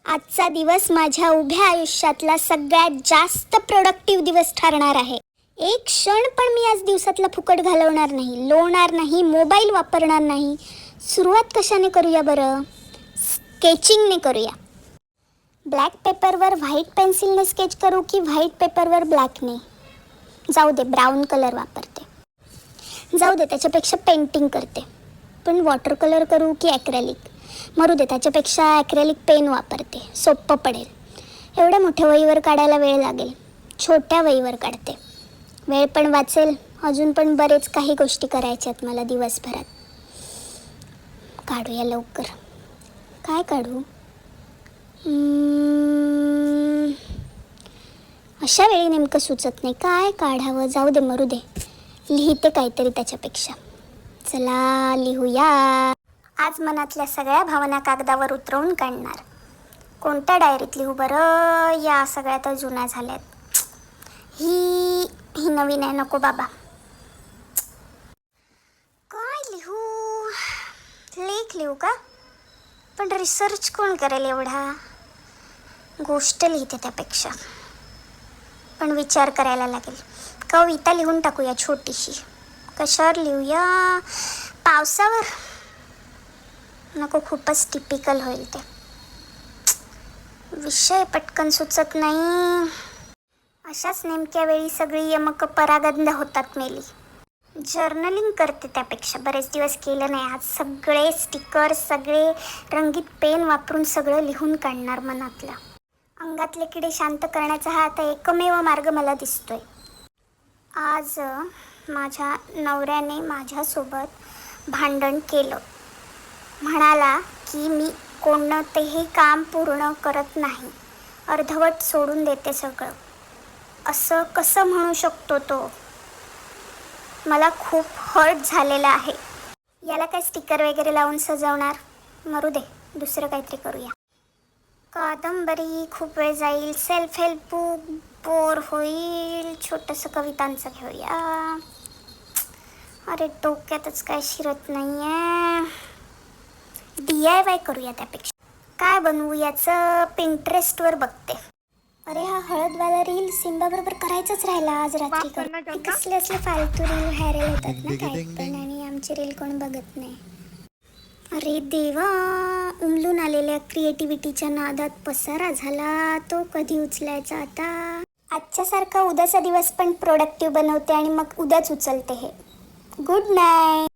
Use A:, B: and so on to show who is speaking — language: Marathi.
A: आजचा दिवस माझ्या उभ्या आयुष्यातला सगळ्यात जास्त प्रोडक्टिव्ह दिवस ठरणार आहे. एक क्षण पण मी आज दिवसातला फुकट घालवणार नाही, लोणार नाही, मोबाईल वापरणार नाही. सुरुवात कशाने करूया बरं? स्केचिंगने करूया. ब्लॅक पेपरवर व्हाईट पेन्सिलने स्केच करू की व्हाईट पेपरवर ब्लॅकने? जाऊ दे, ब्राऊन कलर वापरते. जाऊ दे, त्याच्यापेक्षा पेंटिंग करते. पण वॉटर कलर करू की ॲक्रेलिक? मरू दे, त्याच्यापेक्षा ॲक्रेलिक पेन वापरते, सोपं पडेल. एवढ्या मोठ्या वहीवर काढायला वेळ लागेल, छोट्या वहीवर काढते. वेळ पण वाचेल. अजून पण बरेच काही गोष्टी करायच्या आहेत मला दिवसभरात. काढूया लवकर. काय काढू? अशा वेळी नेमकं सुचत नाही काय काढावं. जाऊ दे, मरू दे, लिहिते काहीतरी त्याच्यापेक्षा. चला लिहूया. आज मनातल्या सगळ्या भावना कागदावर उतरवून काढणार. कोणत्या डायरीत लिहू बरं? या सगळ्या तर जुन्या झाल्यात. ही नवीन आहे, नको बाबा. काय लिहू? लेख लिहू का? पण रिसर्च कोण करेल एवढा? गोष्ट लिहिते त्यापेक्षा. पण विचार करायला लागेल. कविता लिहून टाकूया छोटीशी. कशावर लिहूया? पावसावर? नको, खूपच टिपिकल होईल ते. विषय पटकन सुचत नाही. अशाच नेमक्या वेळी सगळी यमक परागंध होतात मेली. जर्नलिंग करते त्यापेक्षा. बरेच दिवस केलं नाही. आज सगळे स्टिकर, सगळे रंगीत पेन वापरून सगळं लिहून काढणार मनातलं. अंगातले किडे शांत करण्याचा हा आता एकमेव मार्ग मला दिसतोय. आज माझ्या नवऱ्याने माझ्यासोबत भांडण केलं. म्हणाला की मी कोणतेही काम पूर्ण करत नाही, अर्धवट सोडून देते सगळं. असं कसं म्हणू शकतो तो? मला खूप हर्ट झालेला आहे. याला काय स्टिकर वगैरे लावून सजवणार? मरू दे, दुसरं काहीतरी करूया. कादंबरी खूप वेळ जाईल. सेल्फ हेल्प बुक बोर होईल. छोटंसं कवितांचं घेऊया. अरे डोक्यातच काय शिरत नाही आहे. DIY करूया त्यापेक्षा. काय बनवू याचं? पिंटरेस्टवर बघते. अरे हा हळदवाला रील सिम्बाबरोबर करायचंच राहिला आज रात्री. कसले असले फालतू रील व्हायरल होतात ना काय पण, आणि आमचे रील कोण बघत नाही. अरे देवा, उमलून आलेल्या क्रिएटिव्हिटीच्या नादात पसारा झाला. तो कधी उचलायचा आता? आजच्यासारखा उद्याचा दिवस पण प्रोडक्टिव्ह बनवते आणि मग उद्याच उचलते हे. Good night.